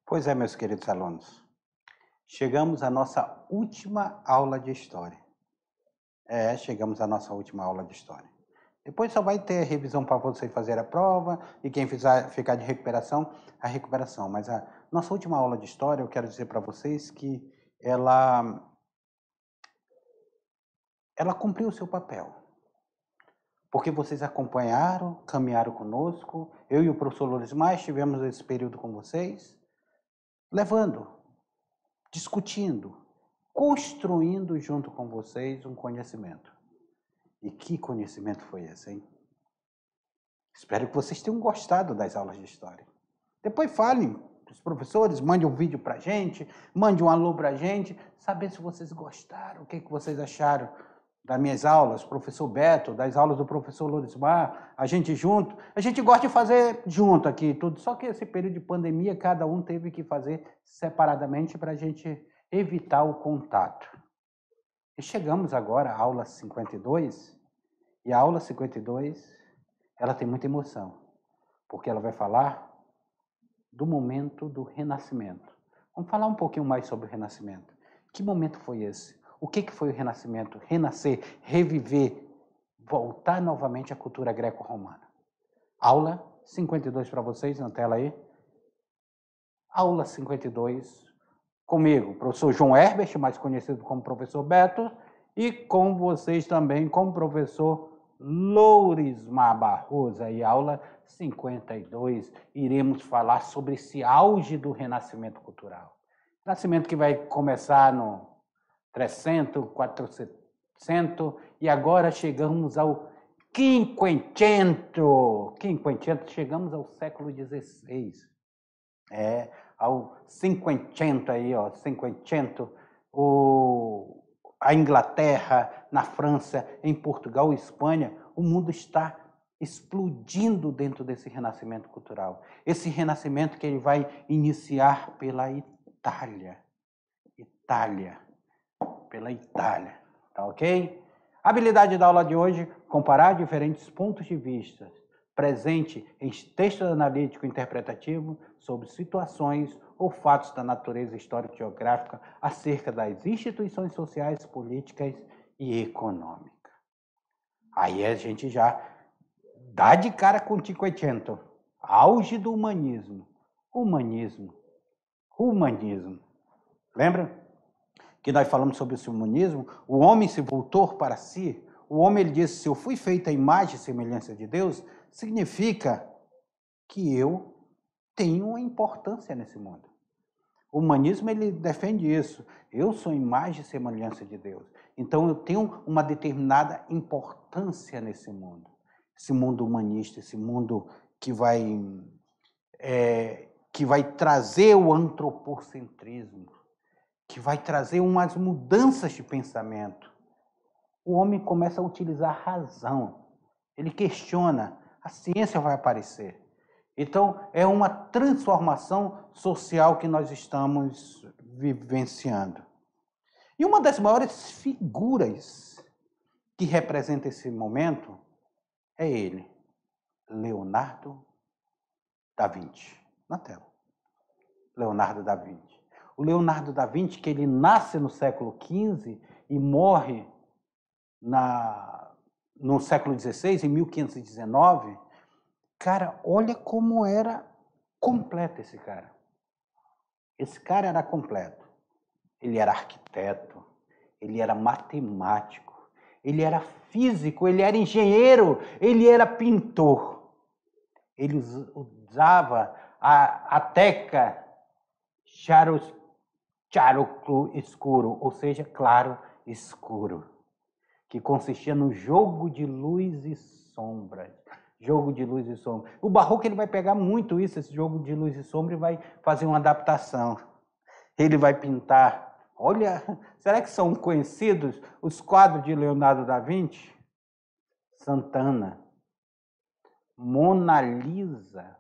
Pois é, meus queridos alunos, chegamos à nossa última aula de história. Chegamos à nossa última aula de história. Depois só vai ter revisão para você fazer a prova e quem ficar de recuperação, a recuperação. Mas a nossa última aula de história, eu quero dizer para vocês que ela cumpriu o seu papel. Porque vocês acompanharam, caminharam conosco, eu e o professor Lorismar estivemos esse período com vocês, levando, discutindo, construindo junto com vocês um conhecimento. E que conhecimento foi esse, hein? Espero que vocês tenham gostado das aulas de história. Depois falem para os professores, mande um vídeo para a gente, mande um alô para a gente, saber se vocês gostaram, o que vocês acharam das minhas aulas, professor Beto, das aulas do professor Lorismar, a gente junto. A gente gosta de fazer junto aqui tudo, só que esse período de pandemia, cada um teve que fazer separadamente para a gente evitar o contato. E chegamos agora à aula 52, e a aula 52, ela tem muita emoção, porque ela vai falar do momento do renascimento. Vamos falar um pouquinho mais sobre o renascimento. Que momento foi esse? O que foi o renascimento? Renascer, reviver, voltar novamente à cultura greco-romana. Aula 52 para vocês, na tela aí. Aula 52, comigo, professor João Herbert, mais conhecido como professor Beto, e com vocês também, como professor Lorismar Barroso. E aula 52, iremos falar sobre esse auge do renascimento cultural. Renascimento que vai começar no 300, 400, e agora chegamos ao quinquecento, chegamos ao século XVI. Ao cinquecento aí, ó, cinquecento, a Inglaterra, na França, em Portugal e Espanha, o mundo está explodindo dentro desse renascimento cultural. Esse renascimento que ele vai iniciar pela Itália, tá ok? A habilidade da aula de hoje, comparar diferentes pontos de vista, presente em texto analítico interpretativo sobre situações ou fatos da natureza histórico-geográfica acerca das instituições sociais, políticas e econômicas. Aí a gente já dá de cara com o Cinquecento, auge do humanismo. Humanismo. Lembra que nós falamos sobre esse humanismo? O homem se voltou para si. O homem, ele disse, se eu fui feito à imagem e semelhança de Deus, significa que eu tenho uma importância nesse mundo. O humanismo, ele defende isso. Eu sou imagem e semelhança de Deus. Então, eu tenho uma determinada importância nesse mundo. Esse mundo humanista, esse mundo que vai trazer o antropocentrismo, que vai trazer umas mudanças de pensamento. O homem começa a utilizar a razão. Ele questiona, a ciência vai aparecer. Então, é uma transformação social que nós estamos vivenciando. E uma das maiores figuras que representa esse momento é ele, Leonardo da Vinci. Na tela. Leonardo da Vinci. O Leonardo da Vinci, que ele nasce no século XV e morre no século XVI, em 1519, cara, olha como era completo esse cara. Esse cara era completo. Ele era arquiteto, ele era matemático, ele era físico, ele era engenheiro, ele era pintor. Ele usava a teca chiaroscuro escuro, ou seja, claro escuro, que consistia no jogo de luz e sombras. Jogo de luz e sombra. O barroco, ele vai pegar muito isso, esse jogo de luz e sombra, e vai fazer uma adaptação. Ele vai pintar. Olha, será que são conhecidos os quadros de Leonardo da Vinci? Santana, Mona Lisa,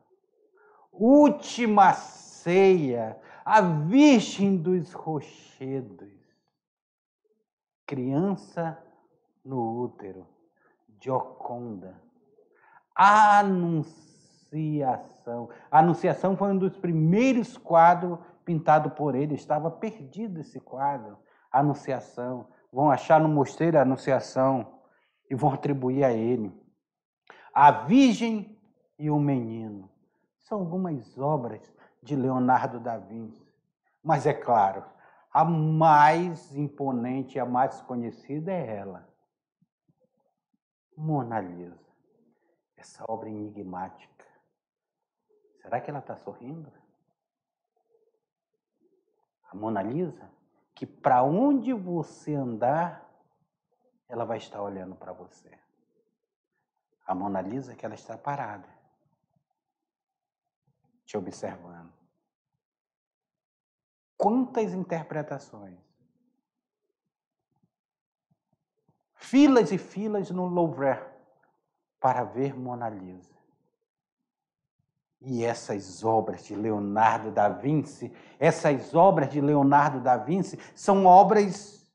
Última Ceia, a Virgem dos Rochedos, Criança no Útero, Gioconda, Anunciação, Anunciação. A Anunciação foi um dos primeiros quadros pintados por ele. Estava perdido esse quadro. A Anunciação. Vão achar no mosteiro a Anunciação e vão atribuir a ele. A Virgem e o Menino. São algumas obras de Leonardo da Vinci. Mas é claro, a mais imponente, a mais conhecida é ela. Mona Lisa. Essa obra enigmática. Será que ela está sorrindo? A Mona Lisa, que para onde você andar, ela vai estar olhando para você. A Mona Lisa, que ela está parada, te observando. Quantas interpretações! Filas e filas no Louvre para ver Mona Lisa. E essas obras de Leonardo da Vinci, são obras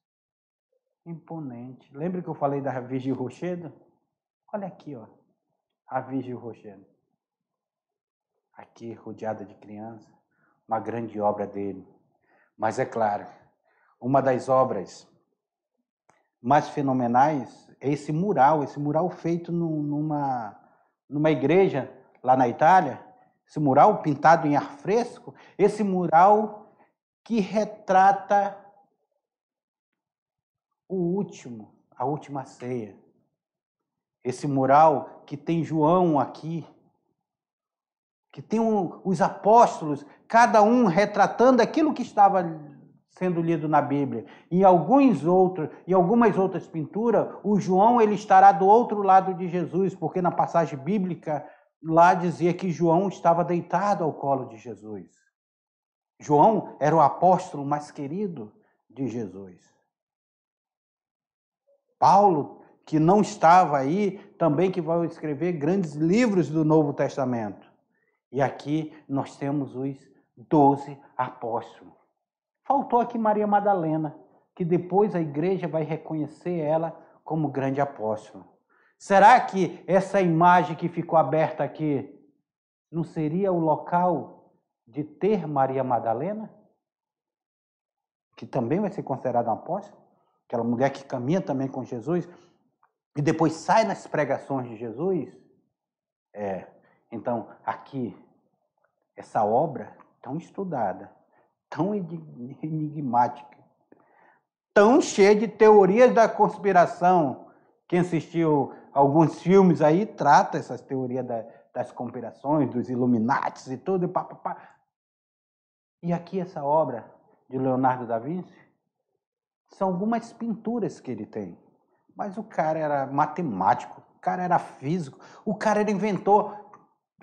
imponentes. Lembra que eu falei da Virgem Rochedo? Olha aqui, ó, a Virgem Rochedo. Aqui, rodeada de crianças, uma grande obra dele. Mas é claro, uma das obras mais fenomenais é esse mural feito numa igreja lá na Itália, esse mural pintado em ar fresco, esse mural que retrata a última ceia. Esse mural que tem João aqui, que tem os apóstolos, cada um retratando aquilo que estava sendo lido na Bíblia. Em algumas outras pinturas, o João ele estará do outro lado de Jesus, porque na passagem bíblica lá dizia que João estava deitado ao colo de Jesus. João era o apóstolo mais querido de Jesus. Paulo, que não estava aí, também que vai escrever grandes livros do Novo Testamento. E aqui nós temos os 12 apóstolos. Faltou aqui Maria Madalena, que depois a igreja vai reconhecer ela como grande apóstolo. Será que essa imagem que ficou aberta aqui não seria o local de ter Maria Madalena? Que também vai ser considerada uma apóstola? Aquela mulher que caminha também com Jesus e depois sai nas pregações de Jesus? Então, aqui, essa obra tão estudada, tão enigmática, tão cheia de teorias da conspiração. Quem assistiu alguns filmes aí trata essas teorias das conspirações, dos Illuminatis e tudo, e papapá. E aqui essa obra de Leonardo da Vinci são algumas pinturas que ele tem. Mas o cara era matemático, o cara era físico, o cara era inventor.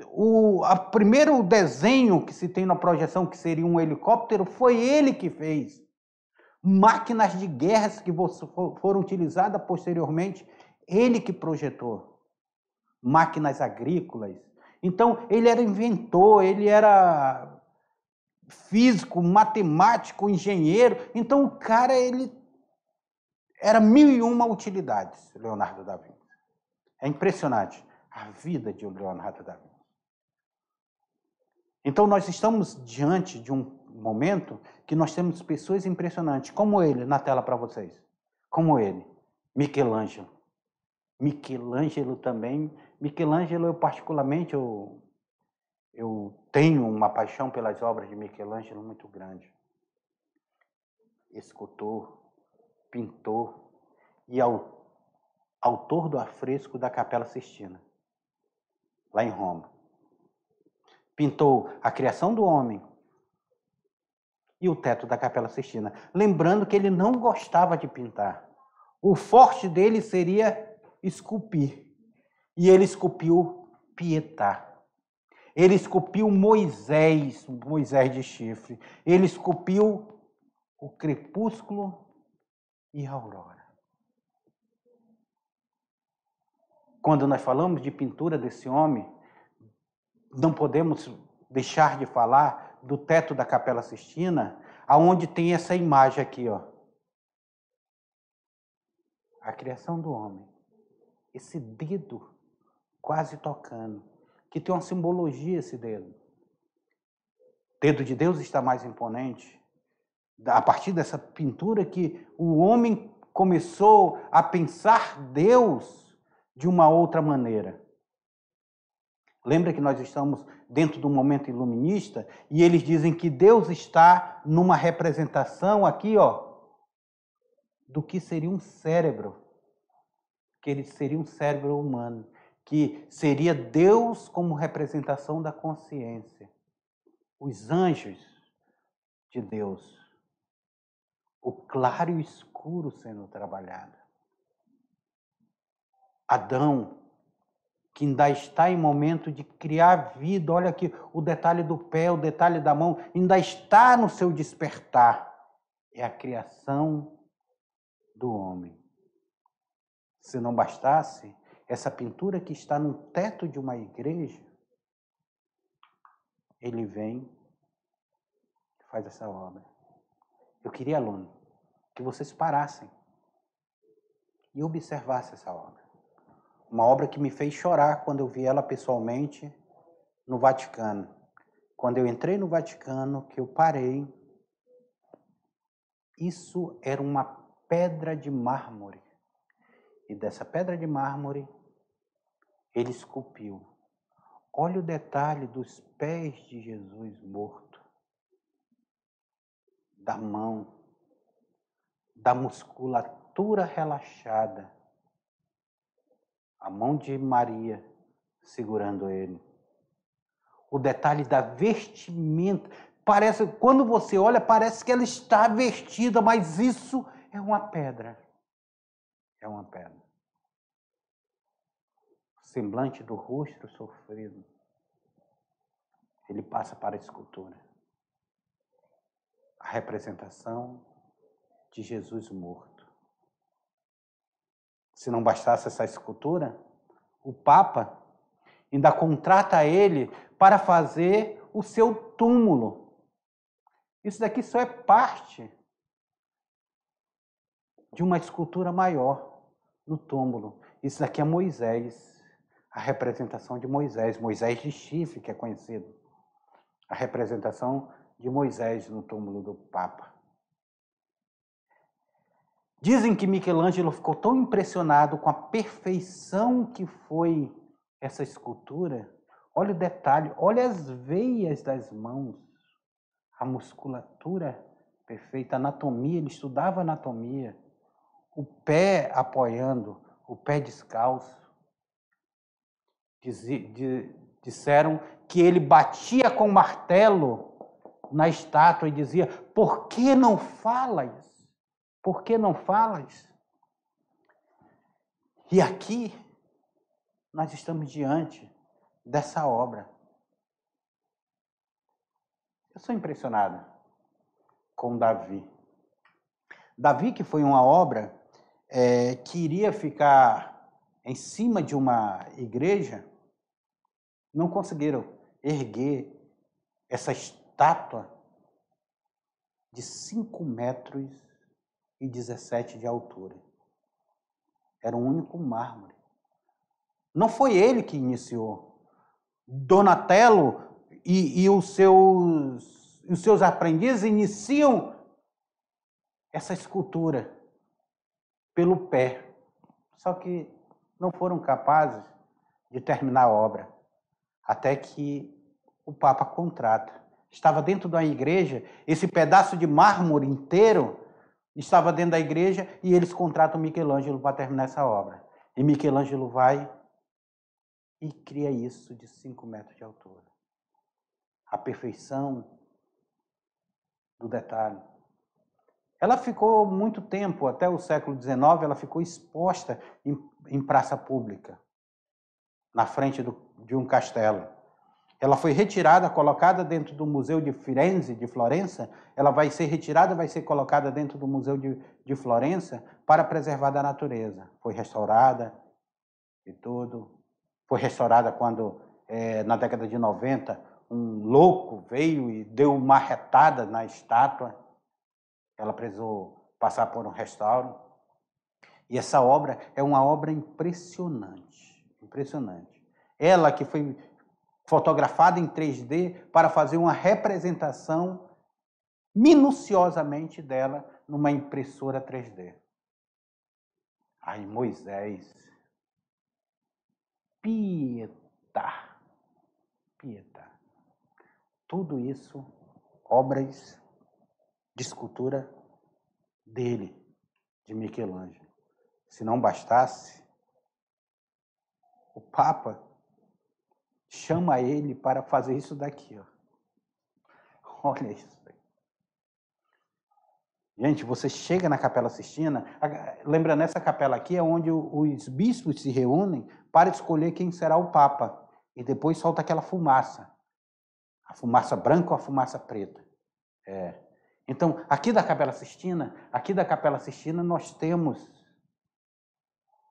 O primeiro desenho que se tem na projeção, que seria um helicóptero, foi ele que fez. Máquinas de guerras que foram utilizadas posteriormente, ele que projetou. Máquinas agrícolas. Então, ele era inventor, ele era físico, matemático, engenheiro. Então, o cara, ele era 1001 utilidades, Leonardo da Vinci. É impressionante a vida de Leonardo da Vinci. Então, nós estamos diante de um momento que nós temos pessoas impressionantes, como ele, na tela para vocês. Como ele, Michelangelo. Michelangelo também. Michelangelo, eu particularmente, eu tenho uma paixão pelas obras de Michelangelo muito grande. Escultor, pintor e autor do afresco da Capela Sistina, lá em Roma. Pintou a criação do homem e o teto da Capela Sistina. Lembrando que ele não gostava de pintar. O forte dele seria esculpir. E ele esculpiu Pietà. Ele esculpiu Moisés de chifre. Ele esculpiu o crepúsculo e a aurora. Quando nós falamos de pintura desse homem, não podemos deixar de falar do teto da Capela Sistina, aonde tem essa imagem aqui, ó. A criação do homem. Esse dedo quase tocando, que tem uma simbologia esse dedo. O dedo de Deus está mais imponente. A partir dessa pintura que o homem começou a pensar Deus de uma outra maneira. Lembra que nós estamos dentro do momento iluminista e eles dizem que Deus está numa representação aqui, ó, do que seria um cérebro. Que ele seria um cérebro humano, que seria Deus como representação da consciência. Os anjos de Deus. O claro e o escuro sendo trabalhado. Adão, que ainda está em momento de criar vida. Olha aqui o detalhe do pé, o detalhe da mão, ainda está no seu despertar. É a criação do homem. Se não bastasse, essa pintura que está no teto de uma igreja, ele vem e faz essa obra. Eu queria, aluno, que vocês parassem e observassem essa obra. Uma obra que me fez chorar quando eu vi ela pessoalmente no Vaticano. Quando eu entrei no Vaticano, que eu parei, isso era uma pedra de mármore. E dessa pedra de mármore, ele esculpiu. Olha o detalhe dos pés de Jesus morto, da mão, da musculatura relaxada, a mão de Maria segurando ele. O detalhe da vestimenta, parece, quando você olha, parece que ela está vestida, mas isso é uma pedra. É uma pedra. O semblante do rosto sofrido, ele passa para a escultura. A representação de Jesus morto. Se não bastasse essa escultura, o Papa ainda contrata ele para fazer o seu túmulo. Isso daqui só é parte de uma escultura maior no túmulo. Isso daqui é Moisés, a representação de Moisés, Moisés de chifre, que é conhecido. A representação de Moisés no túmulo do Papa. Dizem que Michelangelo ficou tão impressionado com a perfeição que foi essa escultura. Olha o detalhe, olha as veias das mãos, a musculatura perfeita, a anatomia, ele estudava anatomia, o pé apoiando, o pé descalço. Disseram que ele batia com martelo na estátua e dizia: por que não falas? Por que não falas? E aqui nós estamos diante dessa obra. Eu sou impressionado com Davi. Davi, que foi uma obra que iria ficar em cima de uma igreja, não conseguiram erguer essa estátua de 5 metros e 17 de altura. Era um único mármore. Não foi ele que iniciou. Donatello e os seus aprendizes iniciam essa escultura pelo pé. Só que não foram capazes de terminar a obra. Até que o Papa contrata. Estava dentro da igreja, esse pedaço de mármore inteiro estava dentro da igreja e eles contratam Michelangelo para terminar essa obra. E Michelangelo vai e cria isso de 5 metros de altura. A perfeição do detalhe. Ela ficou muito tempo, até o século XIX, ela ficou exposta em praça pública, na frente de um castelo. Ela foi retirada, colocada dentro do Museu de Firenze, de Florença. Ela vai ser retirada, vai ser colocada dentro do Museu de Florença para preservar da natureza. Foi restaurada e tudo. Foi restaurada quando, na década de 90, um louco veio e deu uma marretada na estátua. Ela precisou passar por um restauro. E essa obra é uma obra impressionante. Impressionante. Ela que foi fotografada em 3D para fazer uma representação minuciosamente dela numa impressora 3D. Aí Moisés, Pietá, tudo isso, obras de escultura dele, de Michelangelo. Se não bastasse, o Papa chama ele para fazer isso daqui, ó. Olha isso. Gente, você chega na Capela Sistina, lembrando, essa capela aqui é onde os bispos se reúnem para escolher quem será o Papa. E depois solta aquela fumaça. A fumaça branca ou a fumaça preta. Então, aqui da Capela Sistina, nós temos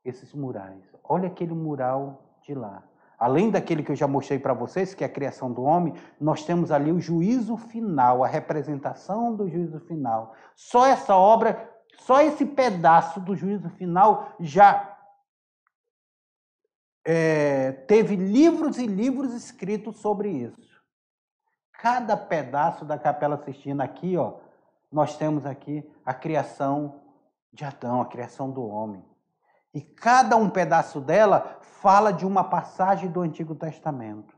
esses murais. Olha aquele mural de lá. Além daquele que eu já mostrei para vocês, que é a criação do homem, nós temos ali o juízo final, a representação do juízo final. Só essa obra, só esse pedaço do juízo final já teve livros e livros escritos sobre isso. Cada pedaço da Capela Sistina aqui, ó, nós temos aqui a criação de Adão, a criação do homem. E cada um pedaço dela fala de uma passagem do Antigo Testamento.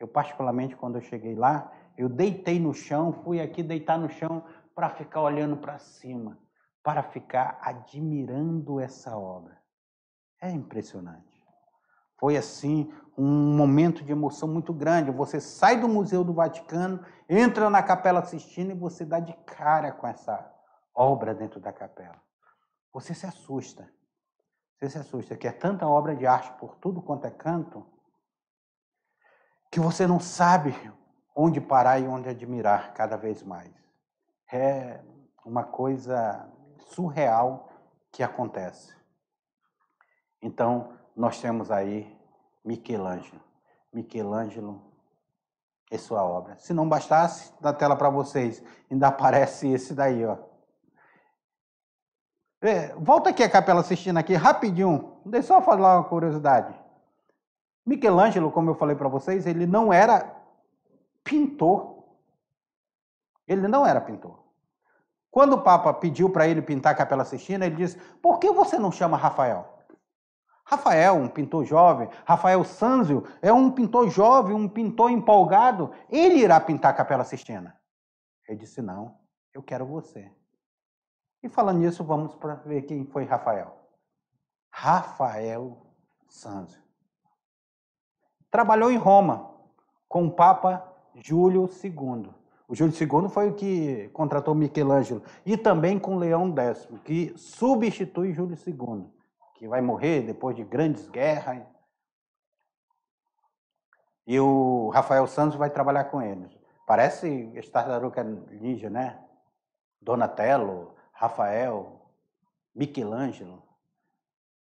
Eu, particularmente, quando eu cheguei lá, eu deitei no chão, fui aqui deitar no chão para ficar olhando para cima, para ficar admirando essa obra. É impressionante. Foi, assim, um momento de emoção muito grande. Você sai do Museu do Vaticano, entra na Capela Sistina e você dá de cara com essa obra dentro da capela. Você se assusta. Você se assusta, que é tanta obra de arte por tudo quanto é canto, que você não sabe onde parar e onde admirar cada vez mais. É uma coisa surreal que acontece. Então, nós temos aí Michelangelo. Michelangelo é sua obra. Se não bastasse, na tela para vocês, ainda aparece esse daí, ó. Volta aqui a Capela Sistina aqui, rapidinho. Deixa eu só falar uma curiosidade. Michelangelo, como eu falei para vocês, ele não era pintor. Ele não era pintor. Quando o Papa pediu para ele pintar a Capela Sistina, ele disse, por que você não chama Rafael? Rafael, um pintor jovem, Rafael Sanzio, é um pintor jovem, um pintor empolgado, ele irá pintar a Capela Sistina. Ele disse, não, eu quero você. E falando nisso, vamos para ver quem foi Rafael. Rafael Sanzio. Trabalhou em Roma com o Papa Júlio II. O Júlio II foi o que contratou Michelangelo. E também com Leão X, que substitui Júlio II, que vai morrer depois de grandes guerras. E o Rafael Sanzio vai trabalhar com eles. Parece tartaruga ninja, né? Donatello, Rafael, Michelangelo,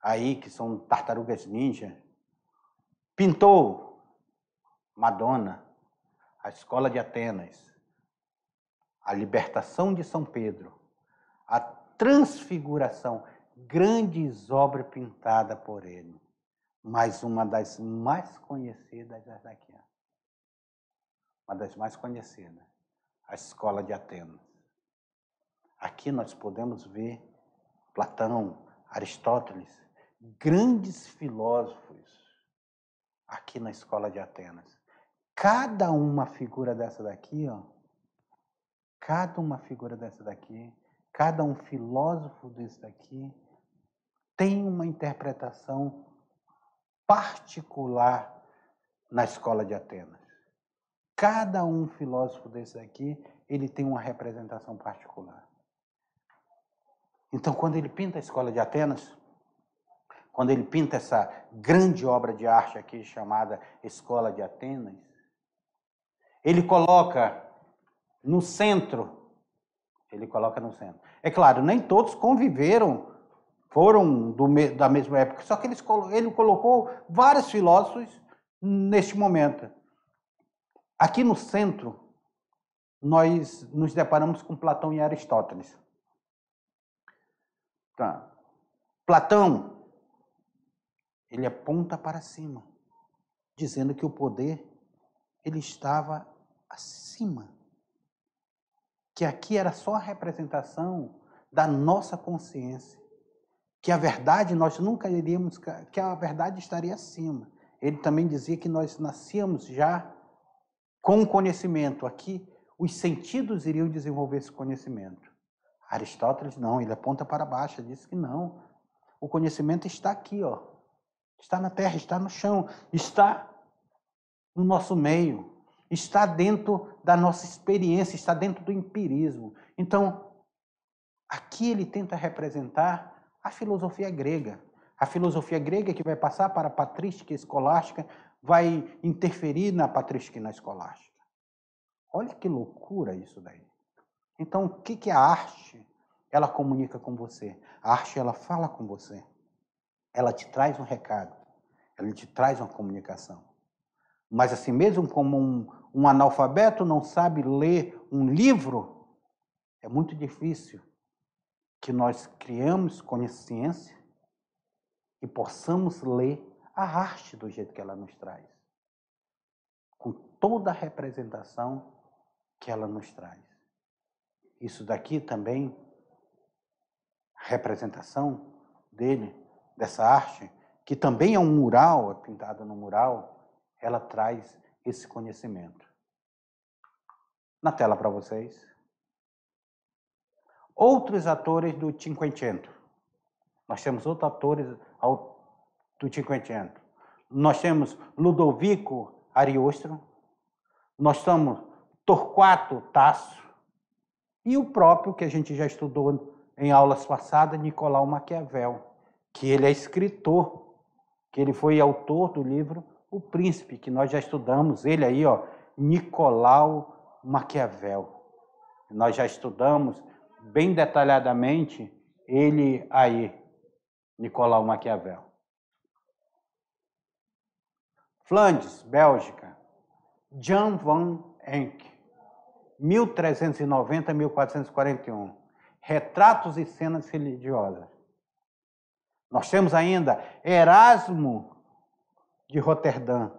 aí que são tartarugas ninja. Pintou Madonna, a Escola de Atenas, a Libertação de São Pedro, a Transfiguração, grandes obras pintadas por ele. Mas uma das mais conhecidas é essa aqui. Uma das mais conhecidas, a Escola de Atenas. Aqui nós podemos ver Platão, Aristóteles, grandes filósofos aqui na Escola de Atenas. Cada uma figura dessa daqui, ó, cada uma figura dessa daqui, cada um filósofo desse daqui tem uma interpretação particular na Escola de Atenas. Cada um filósofo desse daqui, ele tem uma representação particular. Então, quando ele pinta a Escola de Atenas, quando ele pinta essa grande obra de arte aqui chamada Escola de Atenas, ele coloca no centro. É claro, nem todos conviveram, foram da mesma época, só que ele colocou vários filósofos neste momento. Aqui no centro, nós nos deparamos com Platão e Aristóteles. Tá. Platão, ele aponta para cima. dizendo que o poder ele estava acima. Que aqui era só a representação da nossa consciência. Que a verdade nós nunca iríamos, que a verdade estaria acima. Ele também dizia que nós nascíamos já com conhecimento. Aqui, os sentidos iriam desenvolver esse conhecimento. Aristóteles não, ele aponta para baixo, ele diz que não. O conhecimento está aqui, ó. Está na terra, está no chão, está no nosso meio, está dentro da nossa experiência, está dentro do empirismo. Então, aqui ele tenta representar a filosofia grega. A filosofia grega que vai passar para a patrística escolástica, vai interferir na patrística e na escolástica. Olha que loucura isso daí. Então, o que a arte ela comunica com você? A arte ela fala com você. Ela te traz um recado. Ela te traz uma comunicação. Mas assim mesmo como um analfabeto não sabe ler um livro, é muito difícil que nós criamos consciência e possamos ler a arte do jeito que ela nos traz. Com toda a representação que ela nos traz. Isso daqui também, a representação dele, dessa arte, que também é um mural, é pintado no mural, ela traz esse conhecimento. Na tela para vocês. Outros atores do Cinquecento. Nós temos outros atores do Cinquecento. Nós temos Ludovico Ariosto, nós temos Torquato Tasso e o próprio, que a gente já estudou em aulas passadas, Nicolau Maquiavel, que ele é escritor, que ele foi autor do livro O Príncipe, que nós já estudamos, ele aí, ó, Nicolau Maquiavel. Nós já estudamos bem detalhadamente ele aí, Nicolau Maquiavel. Flandres, Bélgica, Jan van Eyck, 1390 a 1441. Retratos e cenas religiosas. Nós temos ainda Erasmo de Roterdã,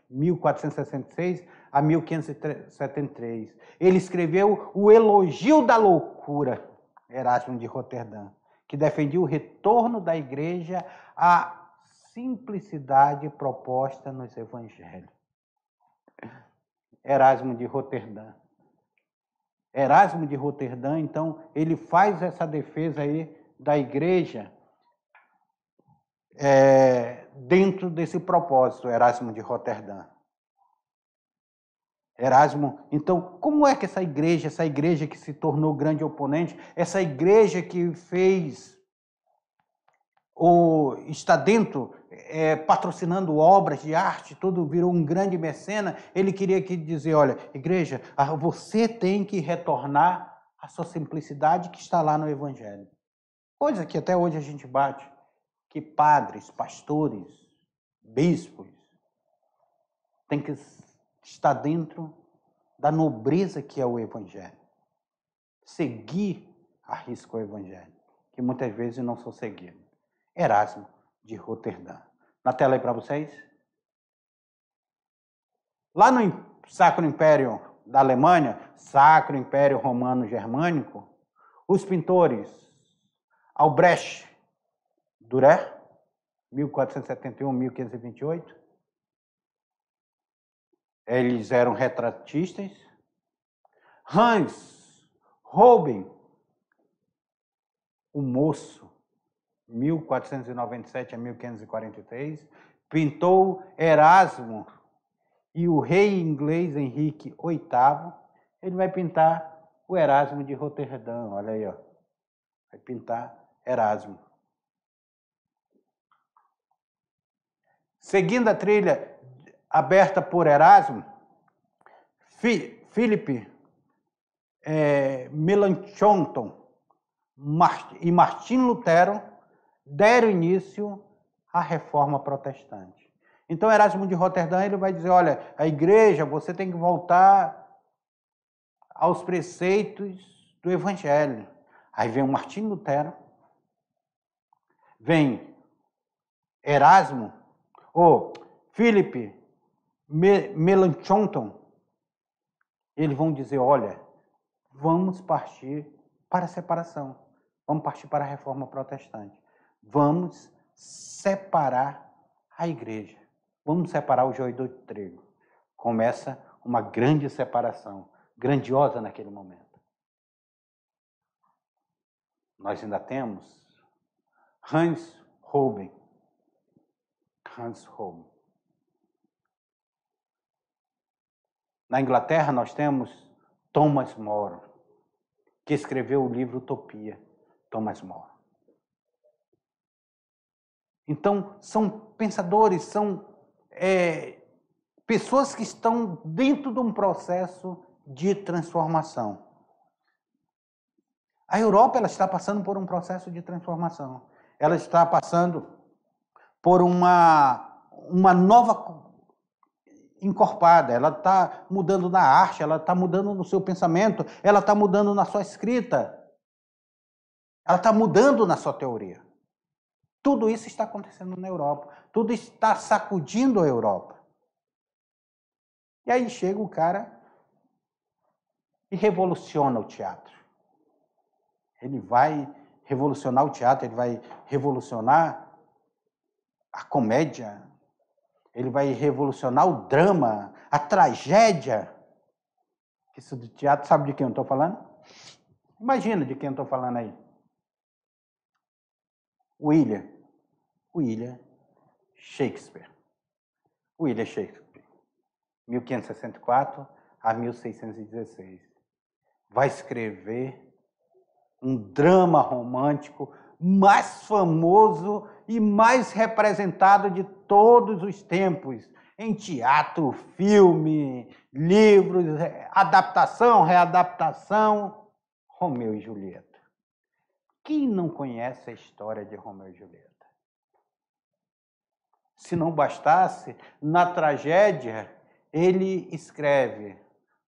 1466 a 1573. Ele escreveu o Elogio da Loucura, Erasmo de Roterdã, que defendia o retorno da igreja à simplicidade proposta nos evangelhos. Erasmo de Roterdã. Erasmo de Roterdã, então, ele faz essa defesa aí da igreja dentro desse propósito, Erasmo de Roterdã. Erasmo, então, como é que essa igreja que se tornou grande oponente, essa igreja que fez, ou está dentro, patrocinando obras de arte, tudo virou um grande mecena, ele queria dizer, olha, igreja, você tem que retornar à sua simplicidade que está lá no Evangelho. Coisa que até hoje a gente bate, que padres, pastores, bispos, tem que estar dentro da nobreza que é o Evangelho. Seguir a risco o Evangelho, que muitas vezes não são seguidos. Erasmo de Roterdã. Na tela aí para vocês. Lá no Sacro Império da Alemanha, Sacro Império Romano Germânico, os pintores Albrecht Dürer, 1471-1528, eles eram retratistas. Hans Rubens, o moço, 1497 a 1543, pintou Erasmo e o rei inglês Henrique VIII, ele vai pintar o Erasmo de Roterdã, olha aí, ó. Vai pintar Erasmo. Seguindo a trilha aberta por Erasmo, Philippe Melanchthon e Martim Lutero deram início à reforma protestante. Então, Erasmo de Roterdã ele vai dizer, olha, a igreja, você tem que voltar aos preceitos do Evangelho. Aí vem o Martim Lutero, vem Erasmo, ou Philippe Melanchthon, eles vão dizer, olha, vamos partir para a separação, vamos partir para a reforma protestante, vamos separar a igreja, vamos separar o joio do trigo. Começa uma grande separação, grandiosa naquele momento. Nós ainda temos Hans Rubens. Na Inglaterra nós temos Thomas More, que escreveu o livro Utopia. Thomas More. Então, são pensadores, são pessoas que estão dentro de um processo de transformação. A Europa ela está passando por um processo de transformação. Ela está passando por uma nova encorpada. Ela está mudando na arte, ela está mudando no seu pensamento, ela está mudando na sua escrita, ela está mudando na sua teoria. Tudo isso está acontecendo na Europa. Tudo está sacudindo a Europa. E aí chega o cara e revoluciona o teatro. Ele vai revolucionar o teatro, ele vai revolucionar a comédia, ele vai revolucionar o drama, a tragédia. Isso do teatro, sabe de quem eu estou falando? Imagina de quem eu estou falando aí. William Shakespeare. William Shakespeare, 1564 a 1616. Vai escrever um drama romântico mais famoso e mais representado de todos os tempos, em teatro, filme, livros, adaptação, readaptação, Romeu e Julieta. Quem não conhece a história de Romeu e Julieta? Se não bastasse, na tragédia, ele escreve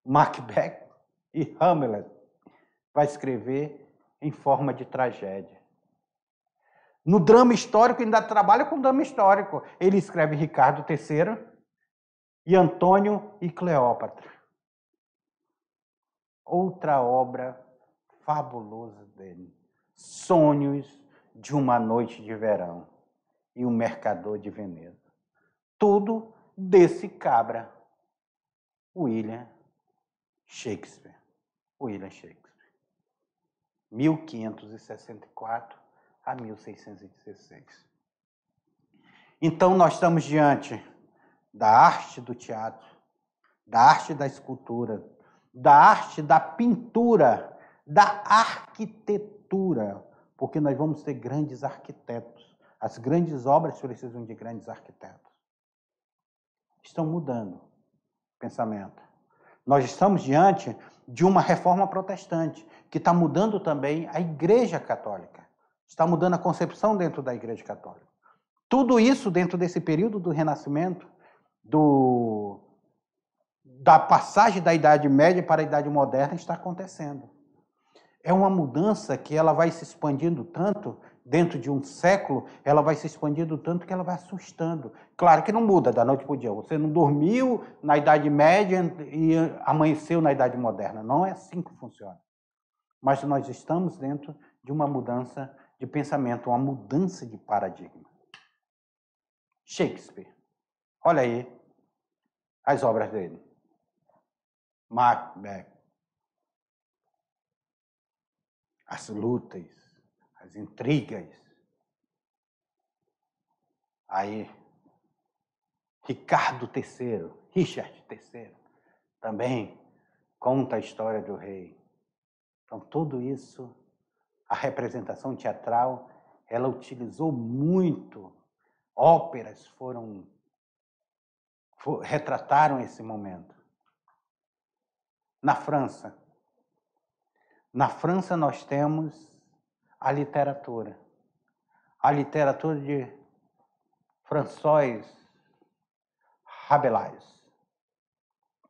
Macbeth e Hamlet. Vai escrever em forma de tragédia. No drama histórico, ainda trabalha com drama histórico. Ele escreve Ricardo III e Antônio e Cleópatra. Outra obra fabulosa dele. Sonhos de uma noite de verão e o mercador de Veneza. Tudo desse cabra, William Shakespeare. 1564 a 1616. Então, nós estamos diante da arte do teatro, da arte da escultura, da arte da pintura, da arquitetura, porque nós vamos ter grandes arquitetos. As grandes obras precisam de grandes arquitetos. Estão mudando o pensamento. Nós estamos diante de uma reforma protestante, que está mudando também a Igreja Católica. Está mudando a concepção dentro da Igreja Católica. Tudo isso dentro desse período do Renascimento, da passagem da Idade Média para a Idade Moderna, está acontecendo. É uma mudança que ela vai se expandindo tanto, dentro de um século, ela vai se expandindo tanto que ela vai assustando. Claro que não muda da noite para o dia. Você não dormiu na Idade Média e amanheceu na Idade Moderna. Não é assim que funciona. Mas nós estamos dentro de uma mudança de pensamento, uma mudança de paradigma. Shakespeare. Olha aí as obras dele. Macbeth. As lutas, as intrigas. Aí, Richard III, também conta a história do rei. Então, tudo isso, a representação teatral, ela utilizou muito. Óperas retrataram esse momento. Na França nós temos a literatura de François Rabelais,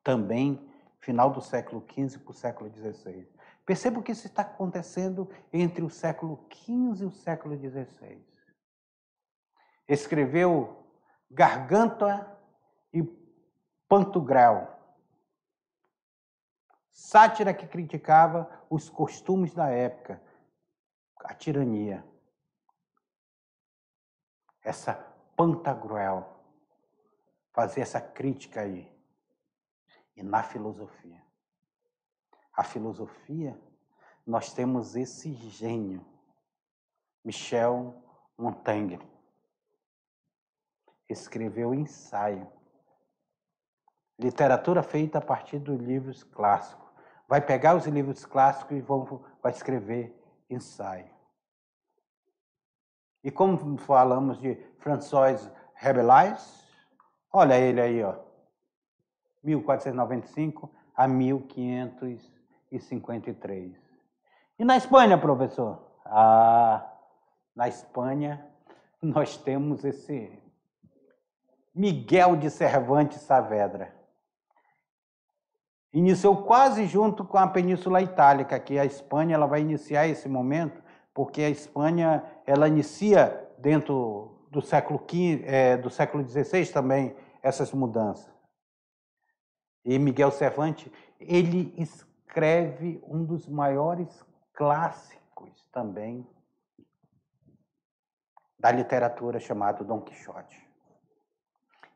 também final do século XV para o século XVI. Perceba o que isso está acontecendo entre o século XV e o século XVI. Escreveu Gargantua e Pantagruel. Sátira que criticava os costumes da época, a tirania. Essa Pantagruel fazia essa crítica aí. E na filosofia. A filosofia, nós temos esse gênio, Michel Montaigne. Escreveu ensaio. Literatura feita a partir dos livros clássicos. Vai pegar os livros clássicos e vai escrever ensaio. E como falamos de François Rabelais, olha ele aí, ó, 1495 a 1553. E na Espanha, professor? Na Espanha nós temos esse Miguel de Cervantes Saavedra. Iniciou quase junto com a Península Itálica, que a Espanha ela vai iniciar esse momento, porque a Espanha ela inicia dentro do século XVI também essas mudanças. E Miguel Cervantes, ele escreve um dos maiores clássicos também da literatura chamado Dom Quixote.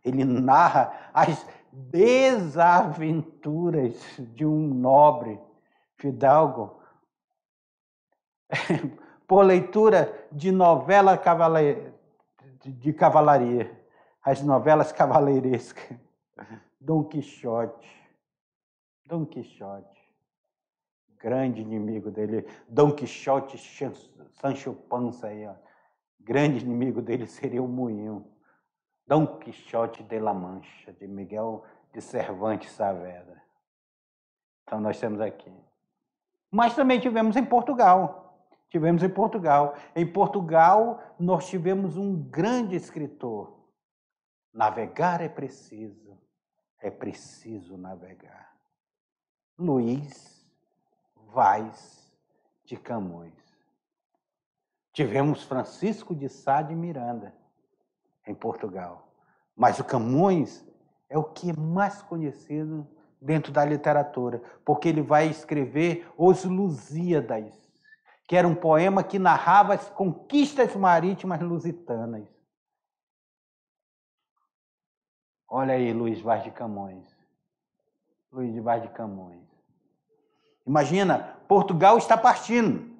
Ele narra as desaventuras de um nobre fidalgo por leitura de novela de cavalaria, as novelas cavaleirescas. Dom Quixote, grande inimigo dele. Dom Quixote, Sancho Panza aí, ó. Grande inimigo dele seria o Moinho. Dom Quixote de la Mancha, de Miguel de Cervantes Saavedra. Então nós temos aqui. Mas também tivemos em Portugal. Em Portugal nós tivemos um grande escritor. Navegar é preciso navegar. Luís Vaz de Camões. Tivemos Francisco de Sá de Miranda, em Portugal. Mas o Camões é o que é mais conhecido dentro da literatura, porque ele vai escrever Os Lusíadas, que era um poema que narrava as conquistas marítimas lusitanas. Olha aí, Luís Vaz de Camões. Imagina, Portugal está partindo.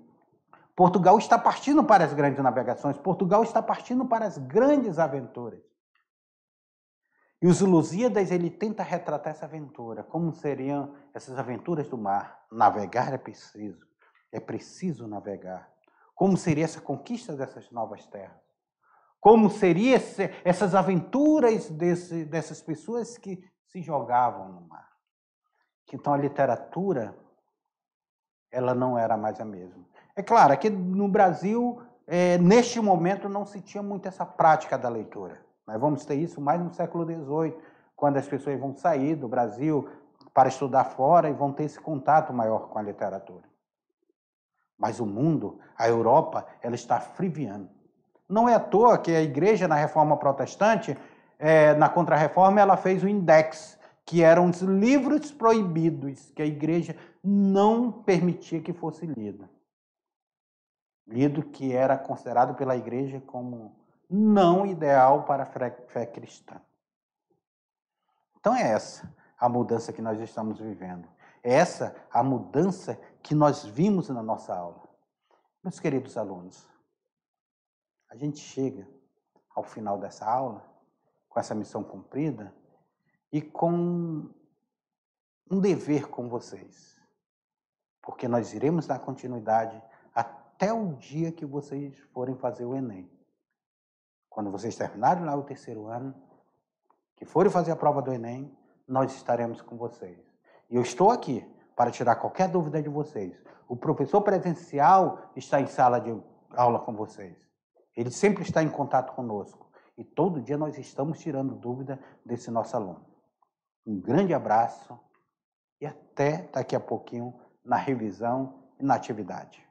Portugal está partindo para as grandes navegações. Portugal está partindo para as grandes aventuras. E os Lusíadas, ele tenta retratar essa aventura. Como seriam essas aventuras do mar? Navegar é preciso navegar. Como seria essa conquista dessas novas terras? Como seriam essas aventuras dessas pessoas que se jogavam no mar? Então a literatura, ela não era mais a mesma. É claro, aqui no Brasil, neste momento, não se tinha muito essa prática da leitura. Nós vamos ter isso mais no século XVIII, quando as pessoas vão sair do Brasil para estudar fora e vão ter esse contato maior com a literatura. Mas o mundo, a Europa, ela está friviando. Não é à toa que a igreja, na Reforma Protestante, na Contra-Reforma, ela fez o Index, que eram os livros proibidos, que a igreja não permitia que fosse lido. Lido que era considerado pela igreja como não ideal para a fé cristã. Então é essa a mudança que nós estamos vivendo. É essa a mudança que nós vimos na nossa aula. Meus queridos alunos, a gente chega ao final dessa aula, com essa missão cumprida, e com um dever com vocês. Porque nós iremos dar continuidade até o dia que vocês forem fazer o Enem. Quando vocês terminarem lá o 3º ano, que forem fazer a prova do Enem, nós estaremos com vocês. E eu estou aqui para tirar qualquer dúvida de vocês. O professor presencial está em sala de aula com vocês. Ele sempre está em contato conosco. E todo dia nós estamos tirando dúvida desse nosso aluno. Um grande abraço e até daqui a pouquinho na revisão e na atividade.